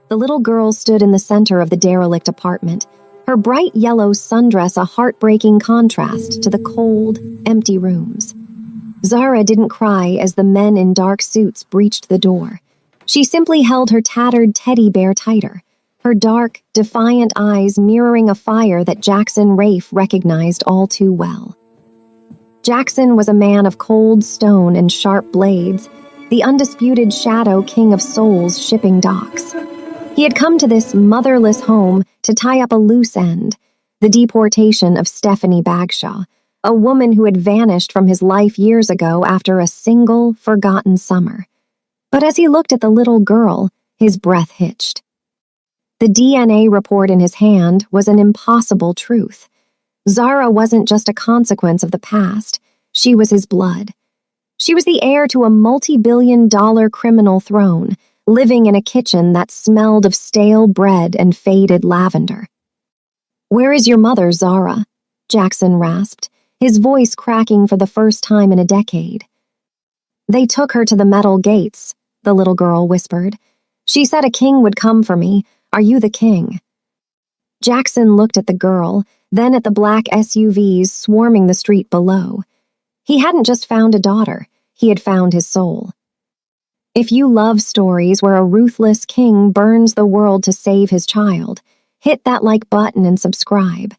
The little girl stood in the center of the derelict apartment, her bright yellow sundress a heartbreaking contrast to the cold, empty rooms. Zara didn't cry as the men in dark suits breached the door. She simply held her tattered teddy bear tighter, her dark, defiant eyes mirroring a fire that Jackson Rafe recognized all too well. Jackson was a man of cold stone and sharp blades, the undisputed shadow king of Seoul's shipping docks. He had come to this motherless home to tie up a loose end, the deportation of Stephanie Bagshaw, a woman who had vanished from his life years ago after a single, forgotten summer. But as he looked at the little girl, his breath hitched. The DNA report in his hand was an impossible truth. Zara wasn't just a consequence of the past, she was his blood. She was the heir to a multi-billion-dollar criminal throne, living in a kitchen that smelled of stale bread and faded lavender. "Where is your mother, Zara?" Jackson rasped, his voice cracking for the first time in a decade. "They took her to the metal gates," the little girl whispered. "She said a king would come for me. Are you the king?" Jackson looked at the girl, then at the black SUVs swarming the street below. He hadn't just found a daughter, he had found his soul. If you love stories where a ruthless king burns the world to save his child, hit that like button and subscribe.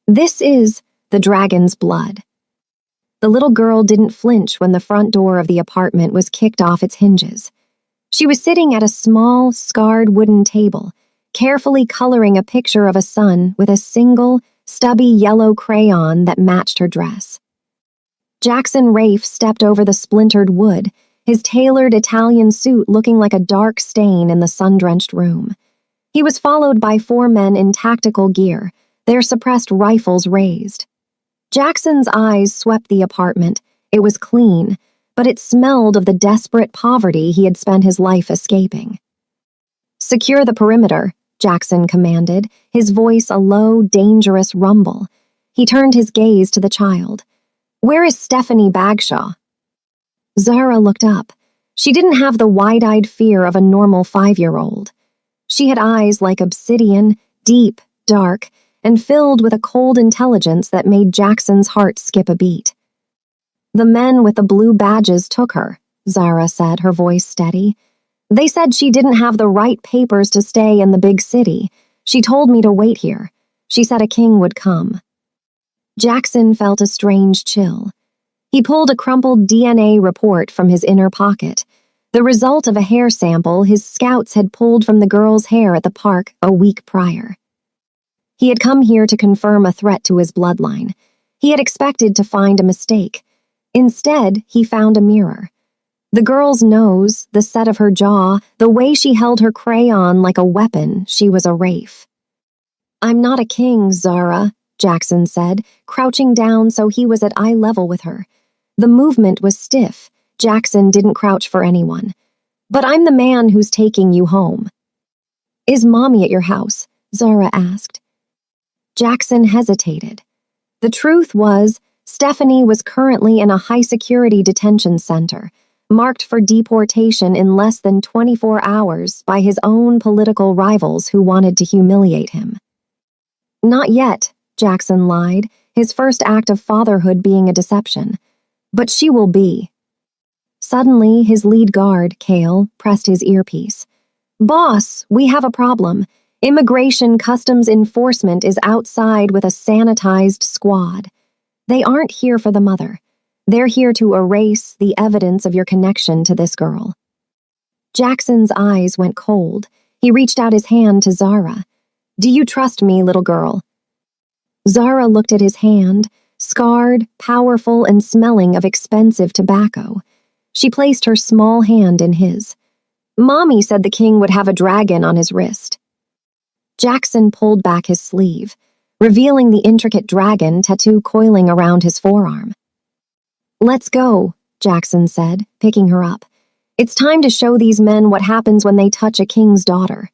This is The Dragon's Blood. The little girl didn't flinch when the front door of the apartment was kicked off its hinges. She was sitting at a small, scarred wooden table, carefully coloring a picture of a sun with a single, stubby yellow crayon that matched her dress. Jackson Rafe stepped over the splintered wood, his tailored Italian suit looking like a dark stain in the sun-drenched room. He was followed by 4 men in tactical gear, their suppressed rifles raised. Jackson's eyes swept the apartment. It was clean, but it smelled of the desperate poverty he had spent his life escaping. "Secure the perimeter," Jackson commanded, his voice a low, dangerous rumble. He turned his gaze to the child. "Where is Stephanie Bagshaw?" Zara looked up. She didn't have the wide-eyed fear of a normal 5-year-old. She had eyes like obsidian, deep, dark, and filled with a cold intelligence that made Jackson's heart skip a beat. "The men with the blue badges took her," Zara said, her voice steady. "They said she didn't have the right papers to stay in the big city. She told me to wait here. She said a king would come." Jackson felt a strange chill. He pulled a crumpled DNA report from his inner pocket, the result of a hair sample his scouts had pulled from the girl's hair at the park a week prior. He had come here to confirm a threat to his bloodline. He had expected to find a mistake. Instead, he found a mirror. The girl's nose, the set of her jaw, the way she held her crayon like a weapon, she was a Rafe. "I'm not a king, Zara," Jackson said, crouching down so he was at eye level with her. The movement was stiff. Jackson didn't crouch for anyone. "But I'm the man who's taking you home." "Is Mommy at your house?" Zara asked. Jackson hesitated. The truth was, Stephanie was currently in a high-security detention center, marked for deportation in less than 24 hours by his own political rivals who wanted to humiliate him. "Not yet," Jackson lied, his first act of fatherhood being a deception. "But she will be." Suddenly, his lead guard, Cale, pressed his earpiece. "Boss, we have a problem. Immigration Customs Enforcement is outside with a sanitized squad. They aren't here for the mother. They're here to erase the evidence of your connection to this girl." Jackson's eyes went cold. He reached out his hand to Zara. "Do you trust me, little girl?" Zara looked at his hand, scarred, powerful, and smelling of expensive tobacco. She placed her small hand in his. "Mommy said the king would have a dragon on his wrist." Jackson pulled back his sleeve, revealing the intricate dragon tattoo coiling around his forearm. "Let's go," Jackson said, picking her up. "It's time to show these men what happens when they touch a king's daughter."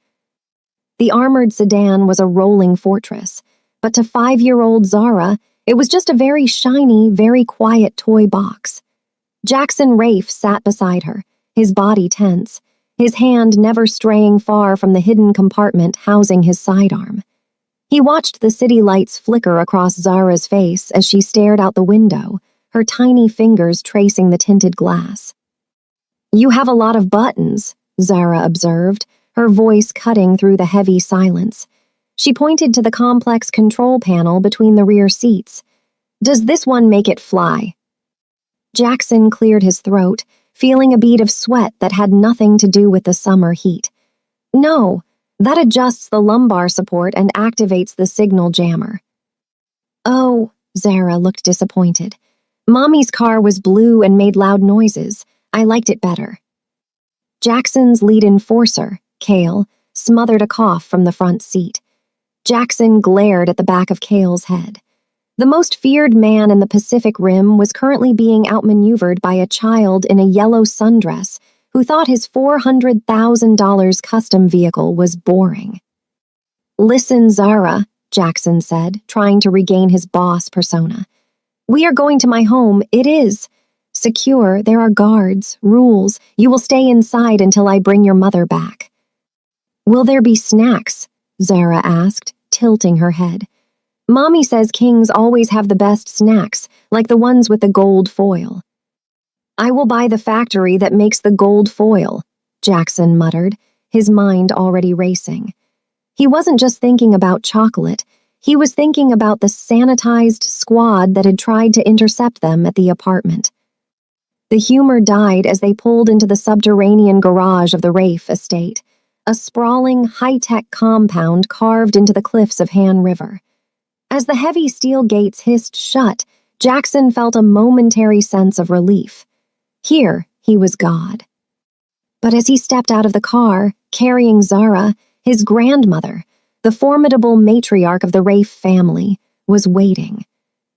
The armored sedan was a rolling fortress, but to 5-year-old Zara, it was just a very shiny, very quiet toy box. Jackson Rafe sat beside her, his body tense, his hand never straying far from the hidden compartment housing his sidearm. He watched the city lights flicker across Zara's face as she stared out the window, her tiny fingers tracing the tinted glass. "You have a lot of buttons," Zara observed, her voice cutting through the heavy silence. She pointed to the complex control panel between the rear seats. "Does this one make it fly?" Jackson cleared his throat, feeling a bead of sweat that had nothing to do with the summer heat. "No, that adjusts the lumbar support and activates the signal jammer." "Oh," Zara looked disappointed. "Mommy's car was blue and made loud noises. I liked it better." Jackson's lead enforcer, Cale, smothered a cough from the front seat. Jackson glared at the back of Cale's head. The most feared man in the Pacific Rim was currently being outmaneuvered by a child in a yellow sundress who thought his $400,000 custom vehicle was boring. "Listen, Zara," Jackson said, trying to regain his boss persona. "We are going to my home. It is secure. There are guards, rules. You will stay inside until I bring your mother back." "Will there be snacks?" Zara asked, tilting her head. "Mommy says kings always have the best snacks, like the ones with the gold foil." "I will buy the factory that makes the gold foil," Jackson muttered, his mind already racing. He wasn't just thinking about chocolate, he was thinking about the sanitized squad that had tried to intercept them at the apartment. The humor died as they pulled into the subterranean garage of the Rafe estate, a sprawling, high-tech compound carved into the cliffs of Han River. As the heavy steel gates hissed shut, Jackson felt a momentary sense of relief. Here, he was God. But as he stepped out of the car, carrying Zara, his grandmother, the formidable matriarch of the Rafe family, was waiting.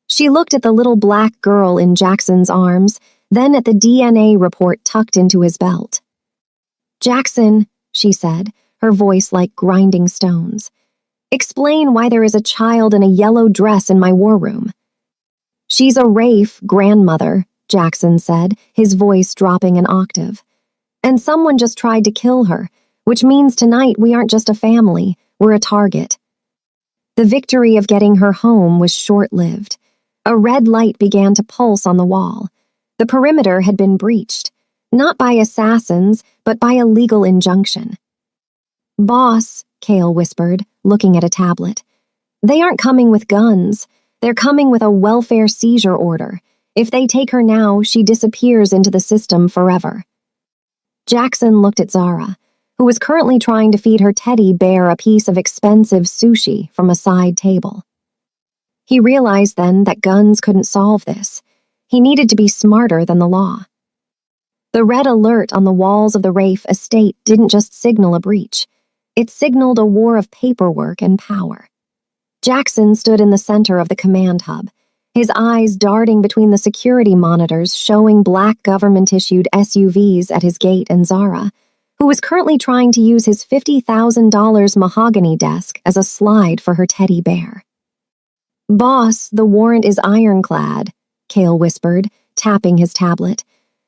She looked at the little black girl in Jackson's arms, then at the DNA report tucked into his belt. "Jackson," she said, her voice like grinding stones, "explain why there is a child in a yellow dress in my war room." "She's a Rafe, grandmother," Jackson said, his voice dropping an octave. "And someone just tried to kill her, which means tonight we aren't just a family, we're a target." The victory of getting her home was short-lived. A red light began to pulse on the wall. The perimeter had been breached, not by assassins, but by a legal injunction. "Boss," Cale whispered, looking at a tablet. "They aren't coming with guns. They're coming with a welfare seizure order. If they take her now, she disappears into the system forever." Jackson looked at Zara, who was currently trying to feed her teddy bear a piece of expensive sushi from a side table. He realized then that guns couldn't solve this. He needed to be smarter than the law. The red alert on the walls of the Rafe estate didn't just signal a breach. It signaled a war of paperwork and power. Jackson stood in the center of the command hub, his eyes darting between the security monitors showing black government-issued SUVs at his gate and Zara, who was currently trying to use his $50,000 mahogany desk as a slide for her teddy bear. "Boss, the warrant is ironclad," Cale whispered, tapping his tablet.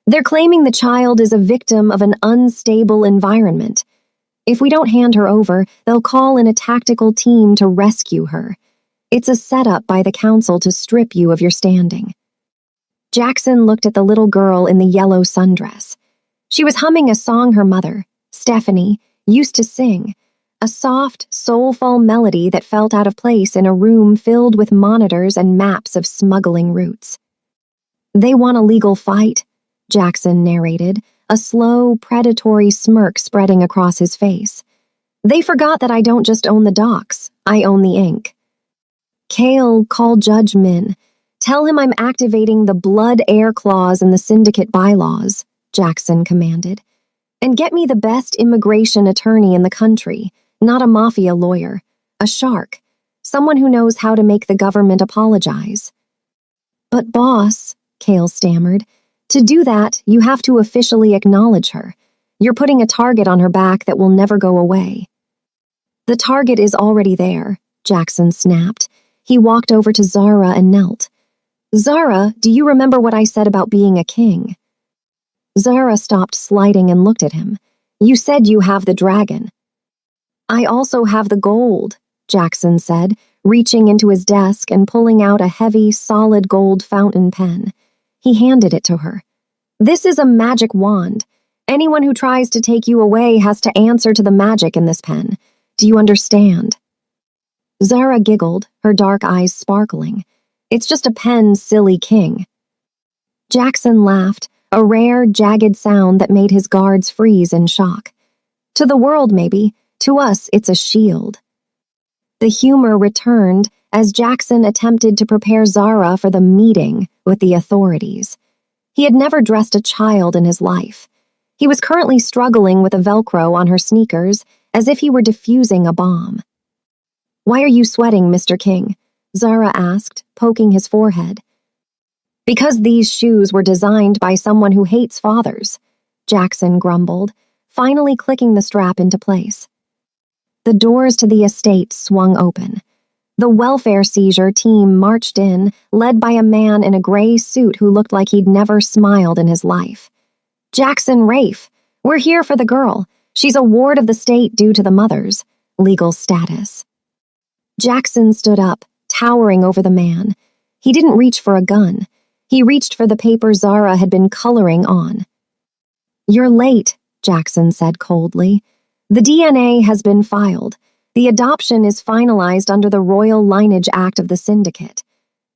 "They're claiming the child is a victim of an unstable environment. If we don't hand her over, they'll call in a tactical team to rescue her. It's a setup by the council to strip you of your standing." Jackson looked at the little girl in the yellow sundress. She was humming a song her mother, Stephanie, used to sing, a soft, soulful melody that felt out of place in a room filled with monitors and maps of smuggling routes. "They want a legal fight," Jackson narrated, a slow, predatory smirk spreading across his face. "They forgot that I don't just own the docks, I own the ink." "Cale, call Judge Min. Tell him I'm activating the blood air clause in the syndicate bylaws," Jackson commanded. "And get me the best immigration attorney in the country, not a mafia lawyer, a shark, someone who knows how to make the government apologize." "But boss," Cale stammered, "to do that, you have to officially acknowledge her. You're putting a target on her back that will never go away." "The target is already there," Jackson snapped. He walked over to Zara and knelt. "Zara, do you remember what I said about being a king?" Zara stopped sliding and looked at him. You said you have the dragon. I also have the gold, Jackson said, reaching into his desk and pulling out a heavy, solid gold fountain pen. He handed it to her. This is a magic wand. Anyone who tries to take you away has to answer to the magic in this pen. Do you understand? Zara giggled, her dark eyes sparkling. It's just a pen, silly king. Jackson laughed, a rare, jagged sound that made his guards freeze in shock. To the world, maybe. To us, it's a shield. The humor returned as Jackson attempted to prepare Zara for the meeting with the authorities. He had never dressed a child in his life. He was currently struggling with a Velcro on her sneakers as if he were defusing a bomb. Why are you sweating, Mr. King? Zara asked, poking his forehead. Because these shoes were designed by someone who hates fathers, Jackson grumbled, finally clicking the strap into place. The doors to the estate swung open. The welfare seizure team marched in, led by a man in a gray suit who looked like he'd never smiled in his life. Jackson Rafe, we're here for the girl. She's a ward of the state due to the mother's legal status. Jackson stood up, towering over the man. He didn't reach for a gun. He reached for the paper Zara had been coloring on. You're late, Jackson said coldly. The DNA has been filed. The adoption is finalized under the Royal Lineage Act of the Syndicate.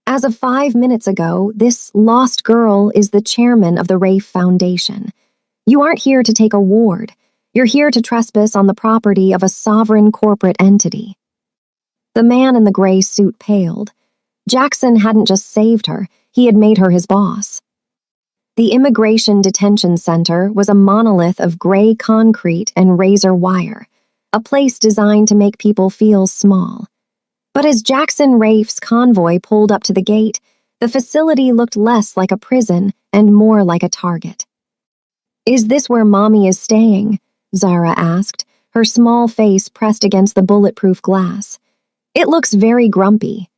As of 5 minutes ago, this lost girl is the chairman of the Rafe Foundation. You aren't here to take a ward. You're here to trespass on the property of a sovereign corporate entity. The man in the gray suit paled. Jackson hadn't just saved her, he had made her his boss. The Immigration Detention Center was a monolith of gray concrete and razor wire, a place designed to make people feel small. But as Jackson Rafe's convoy pulled up to the gate, the facility looked less like a prison and more like a target. Is this where Mommy is staying? Zara asked, her small face pressed against the bulletproof glass. It looks very grumpy.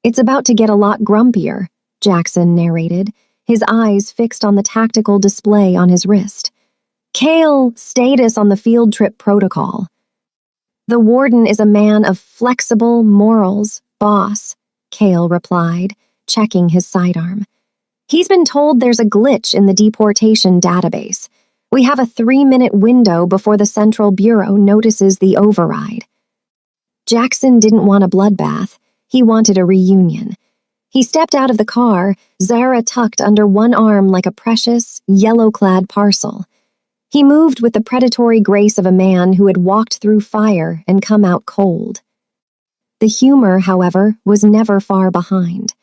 It's about to get a lot grumpier, Jackson narrated, his eyes fixed on the tactical display on his wrist. Kale, status on the field trip protocol. The warden is a man of flexible morals, boss, Kale replied, checking his sidearm. He's been told there's a glitch in the deportation database. We have a 3-minute window before the Central Bureau notices the override. Jackson didn't want a bloodbath. He wanted a reunion. He stepped out of the car, Zara tucked under one arm like a precious, yellow-clad parcel. He moved with the predatory grace of a man who had walked through fire and come out cold. The humor, however, was never far behind.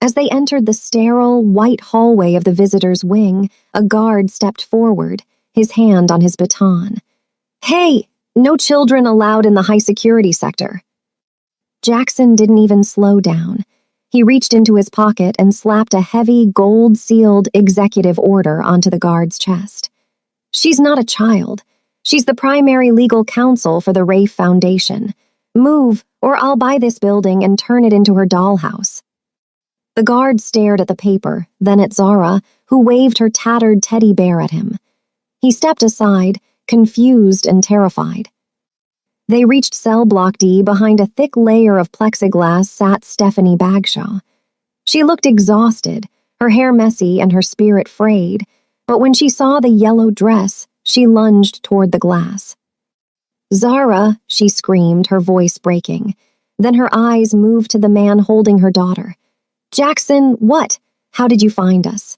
As they entered the sterile, white hallway of the visitor's wing, a guard stepped forward, his hand on his baton. Hey, no children allowed in the high-security sector. Jackson didn't even slow down. He reached into his pocket and slapped a heavy, gold-sealed executive order onto the guard's chest. She's not a child. She's the primary legal counsel for the Rafe Foundation. Move, or I'll buy this building and turn it into her dollhouse. The guard stared at the paper, then at Zara, who waved her tattered teddy bear at him. He stepped aside, confused and terrified. They reached cell block D. Behind a thick layer of plexiglass sat Stephanie Bagshaw. She looked exhausted, her hair messy and her spirit frayed, but when she saw the yellow dress, she lunged toward the glass. Zara, she screamed, her voice breaking. Then her eyes moved to the man holding her daughter. Jackson, what? How did you find us?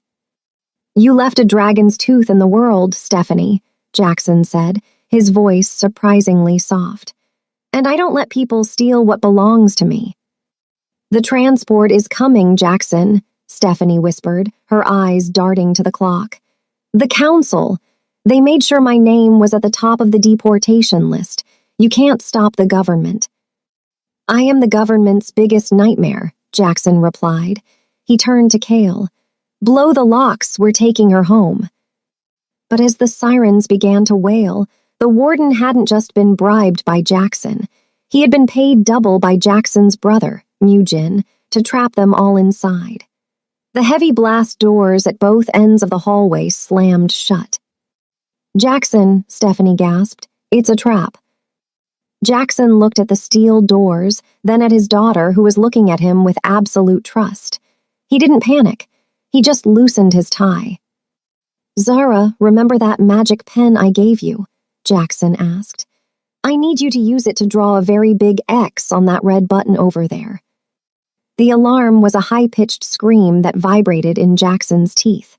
You left a dragon's tooth in the world, Stephanie, Jackson said, his voice surprisingly soft. And I don't let people steal what belongs to me. The transport is coming, Jackson, Stephanie whispered, her eyes darting to the clock. The council. They made sure my name was at the top of the deportation list. You can't stop the government. I am the government's biggest nightmare, Jackson replied. He turned to Kale. Blow the locks, we're taking her home. But as the sirens began to wail, the warden hadn't just been bribed by Jackson. He had been paid double by Jackson's brother, Mujin, to trap them all inside. The heavy blast doors at both ends of the hallway slammed shut. "Jackson," Stephanie gasped. "It's a trap." Jackson looked at the steel doors, then at his daughter, who was looking at him with absolute trust. He didn't panic. He just loosened his tie. "Zara, remember that magic pen I gave you?" Jackson asked. "I need you to use it to draw a very big X on that red button over there." The alarm was a high-pitched scream that vibrated in Jackson's teeth.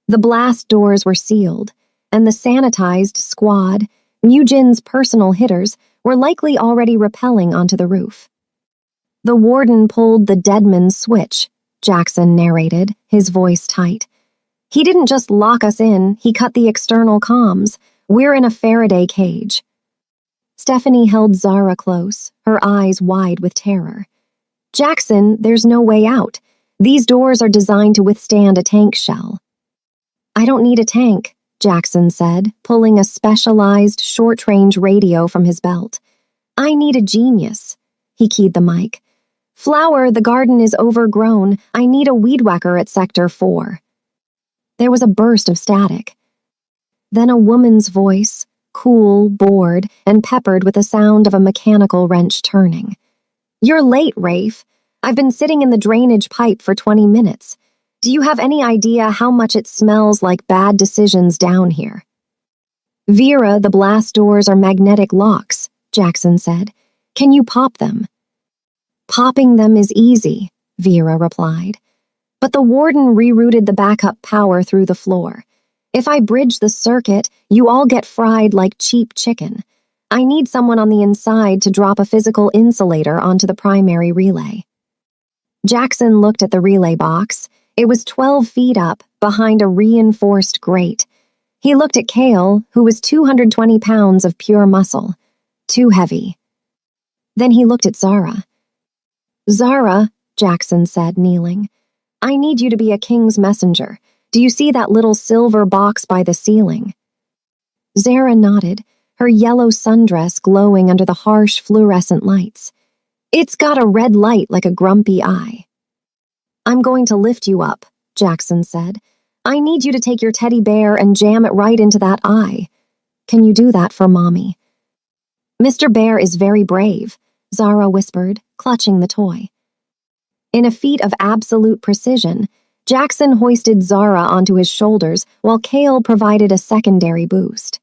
The blast doors were sealed, and the sanitized squad, Mujin's personal hitters, were likely already rappelling onto the roof. "The warden pulled the deadman switch," Jackson narrated, his voice tight. "He didn't just lock us in, he cut the external comms. We're in a Faraday cage." Stephanie held Zara close, her eyes wide with terror. "Jackson, there's no way out. These doors are designed to withstand a tank shell." "I don't need a tank," Jackson said, pulling a specialized short-range radio from his belt. "I need a genius." He keyed the mic. "Flower, the garden is overgrown. I need a weed whacker at Sector 4. There was a burst of static. Then a woman's voice, cool, bored, and peppered with the sound of a mechanical wrench turning. "You're late, Rafe. I've been sitting in the drainage pipe for 20 minutes. Do you have any idea how much it smells like bad decisions down here?" "Vera, the blast doors are magnetic locks," Jackson said. "Can you pop them?" "Popping them is easy," Vera replied. "But the warden rerouted the backup power through the floor. If I bridge the circuit, you all get fried like cheap chicken. I need someone on the inside to drop a physical insulator onto the primary relay." Jackson looked at the relay box. It was 12 feet up, behind a reinforced grate. He looked at Kale, who was 220 pounds of pure muscle. Too heavy. Then he looked at Zara. "Zara," Jackson said, kneeling, "I need you to be a king's messenger. Do you see that little silver box by the ceiling?" Zara nodded, her yellow sundress glowing under the harsh fluorescent lights. "It's got a red light like a grumpy eye." "I'm going to lift you up," Jackson said. "I need you to take your teddy bear and jam it right into that eye. Can you do that for Mommy?" "Mr. Bear is very brave," Zara whispered, clutching the toy. In a feat of absolute precision, Jackson hoisted Zara onto his shoulders while Kale provided a secondary boost.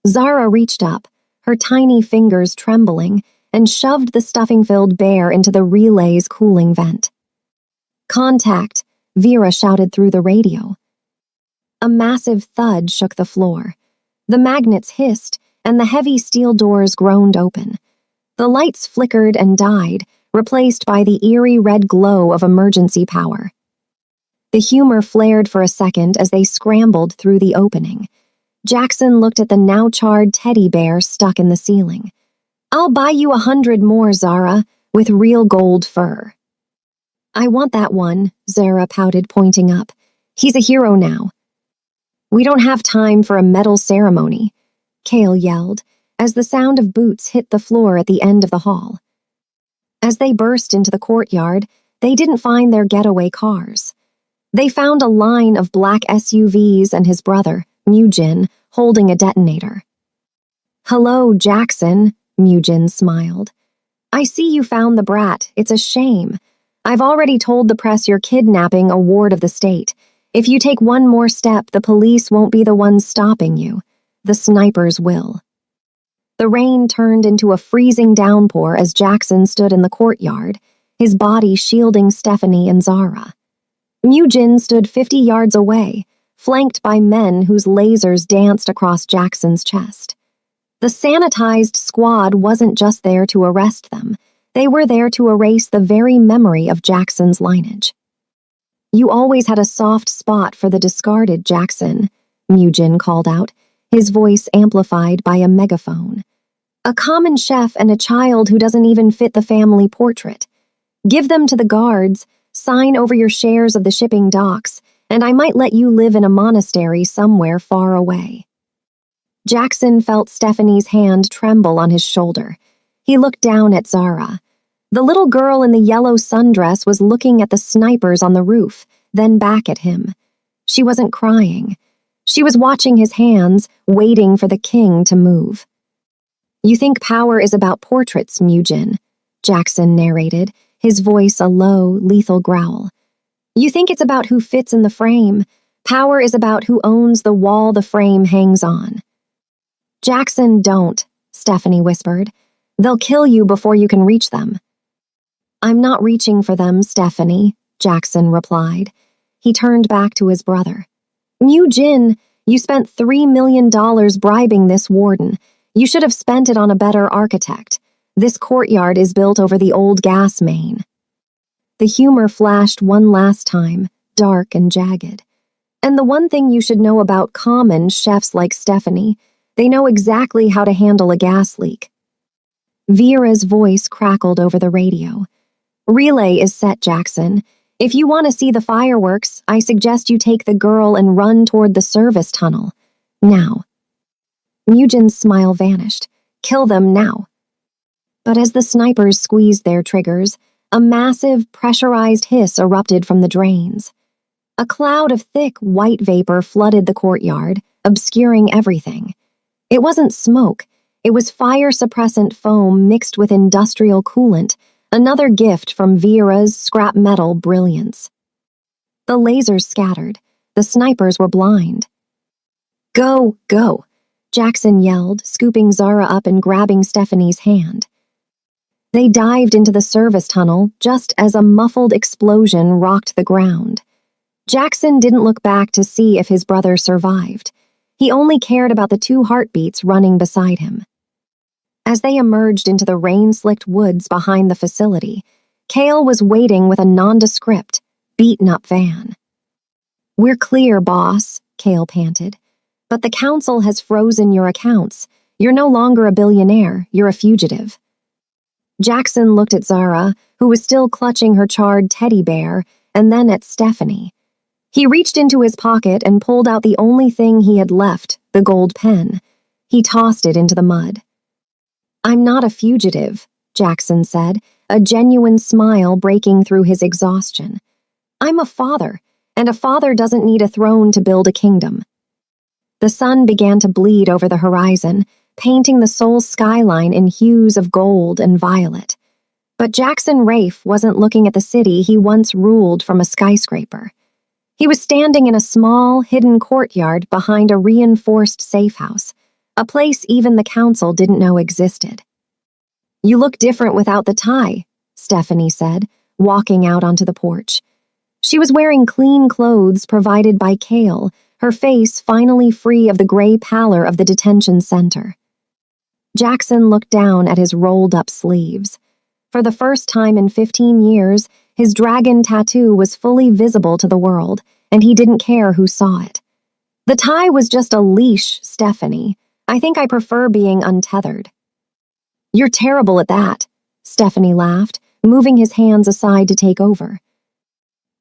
Zara reached up, her tiny fingers trembling, and shoved the stuffing-filled bear into the relay's cooling vent. "Contact," Vera shouted through the radio. A massive thud shook the floor. The magnets hissed, and the heavy steel doors groaned open. The lights flickered and died, replaced by the eerie red glow of emergency power. The humor flared for a second as they scrambled through the opening. Jackson looked at the now-charred teddy bear stuck in the ceiling. "I'll buy you 100 more, Zara, with real gold fur." "I want that one," Zara pouted, pointing up. "He's a hero now." "We don't have time for a medal ceremony," Kale yelled, as the sound of boots hit the floor at the end of the hall. As they burst into the courtyard, they didn't find their getaway cars. They found a line of black SUVs and his brother, Mujin, holding a detonator. "Hello, Jackson," Mujin smiled. "I see you found the brat. It's a shame. I've already told the press you're kidnapping a ward of the state. If you take one more step, the police won't be the ones stopping you. The snipers will." The rain turned into a freezing downpour as Jackson stood in the courtyard, his body shielding Stephanie and Zara. Mujin stood 50 yards away, flanked by men whose lasers danced across Jackson's chest. The sanitized squad wasn't just there to arrest them. They were there to erase the very memory of Jackson's lineage. "You always had a soft spot for the discarded, Jackson," Mujin called out, his voice amplified by a megaphone. "A common chef and a child who doesn't even fit the family portrait. Give them to the guards, sign over your shares of the shipping docks, and I might let you live in a monastery somewhere far away." Jackson felt Stephanie's hand tremble on his shoulder. He looked down at Zara. The little girl in the yellow sundress was looking at the snipers on the roof, then back at him. She wasn't crying. She was watching his hands, waiting for the king to move. You think power is about portraits, Mujin, Jackson narrated, his voice a low, lethal growl. You think it's about who fits in the frame. Power is about who owns the wall the frame hangs on. Jackson, don't, Stephanie whispered. They'll kill you before you can reach them. I'm not reaching for them, Stephanie, Jackson replied. He turned back to his brother. Mujin, you spent $3 million bribing this warden. You should have spent it on a better architect. This courtyard is built over the old gas main. The humor flashed one last time, dark and jagged. And the one thing you should know about common chefs like Stephanie, they know exactly how to handle a gas leak. Vera's voice crackled over the radio. Relay is set, Jackson. If you want to see the fireworks, I suggest you take the girl and run toward the service tunnel. Now. Mujin's smile vanished. Kill them now. But as the snipers squeezed their triggers, a massive, pressurized hiss erupted from the drains. A cloud of thick, white vapor flooded the courtyard, obscuring everything. It wasn't smoke. It was fire-suppressant foam mixed with industrial coolant, another gift from Vera's scrap metal brilliance. The lasers scattered. The snipers were blind. Go, go, Jackson yelled, scooping Zara up and grabbing Stephanie's hand. They dived into the service tunnel just as a muffled explosion rocked the ground. Jackson didn't look back to see if his brother survived. He only cared about the 2 heartbeats running beside him. As they emerged into the rain-slicked woods behind the facility, Cale was waiting with a nondescript, beaten-up van. We're clear, boss, Cale panted. But the council has frozen your accounts. You're no longer a billionaire, you're a fugitive. Jackson looked at Zara, who was still clutching her charred teddy bear, and then at Stephanie. He reached into his pocket and pulled out the only thing he had left, the gold pen. He tossed it into the mud. I'm not a fugitive, Jackson said, a genuine smile breaking through his exhaustion. I'm a father, and a father doesn't need a throne to build a kingdom. The sun began to bleed over the horizon, painting the Seoul skyline in hues of gold and violet. But Jackson Rafe wasn't looking at the city he once ruled from a skyscraper. He was standing in a small, hidden courtyard behind a reinforced safe house, a place even the council didn't know existed. You look different without the tie, Stephanie said, walking out onto the porch. She was wearing clean clothes provided by Cale, her face finally free of the gray pallor of the detention center. Jackson looked down at his rolled-up sleeves. For the first time in 15 years, his dragon tattoo was fully visible to the world, and he didn't care who saw it. The tie was just a leash, Stephanie. I think I prefer being untethered. You're terrible at that, Stephanie laughed, moving his hands aside to take over.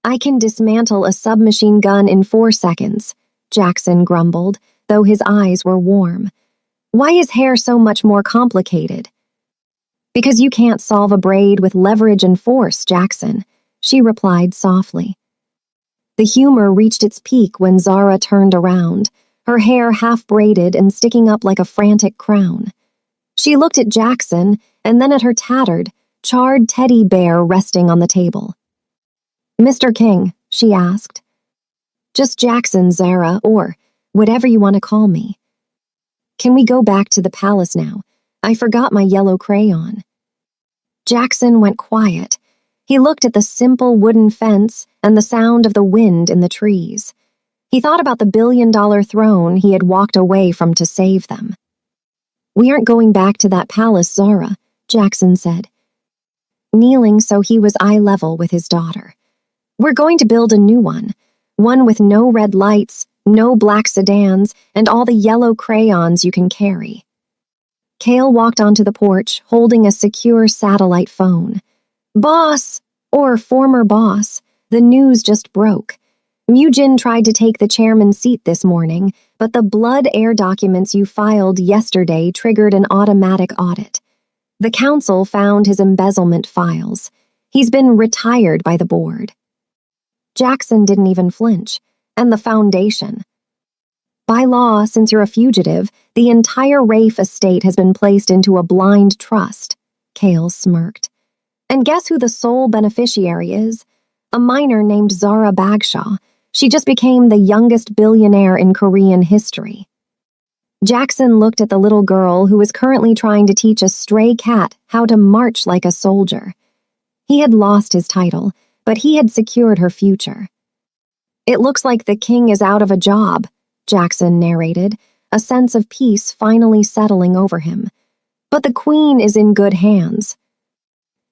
I can dismantle a submachine gun in 4 seconds, Jackson grumbled, though his eyes were warm. Why is hair so much more complicated? Because you can't solve a braid with leverage and force, Jackson, she replied softly. The humor reached its peak when Zara turned around, her hair half-braided and sticking up like a frantic crown. She looked at Jackson and then at her tattered, charred teddy bear resting on the table. Mr. King, she asked. Just Jackson, Zara, or whatever you want to call me. Can we go back to the palace now? I forgot my yellow crayon. Jackson went quiet. He looked at the simple wooden fence and the sound of the wind in the trees. He thought about the billion-dollar throne he had walked away from to save them. We aren't going back to that palace, Zara, Jackson said, kneeling so he was eye level with his daughter. We're going to build a new one with no red lights, no black sedans, and all the yellow crayons you can carry. Cale walked onto the porch, holding a secure satellite phone. Boss, or former boss, the news just broke. Mujin tried to take the chairman's seat this morning, but the blood air documents you filed yesterday triggered an automatic audit. The council found his embezzlement files. He's been retired by the board. Jackson didn't even flinch. And the foundation. By law, since you're a fugitive, the entire Rafe estate has been placed into a blind trust. Kale smirked. And guess who the sole beneficiary is? A minor named Zara Bagshaw. She just became the youngest billionaire in Korean history. Jackson looked at the little girl who was currently trying to teach a stray cat how to march like a soldier. He had lost his title, but he had secured her future. It looks like the king is out of a job, Jackson narrated, a sense of peace finally settling over him. But the queen is in good hands.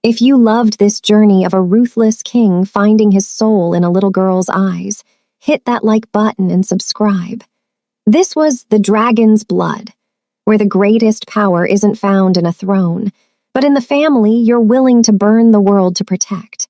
If you loved this journey of a ruthless king finding his soul in a little girl's eyes, hit that like button and subscribe. This was The Dragon's Blood, where the greatest power isn't found in a throne, but in the family you're willing to burn the world to protect.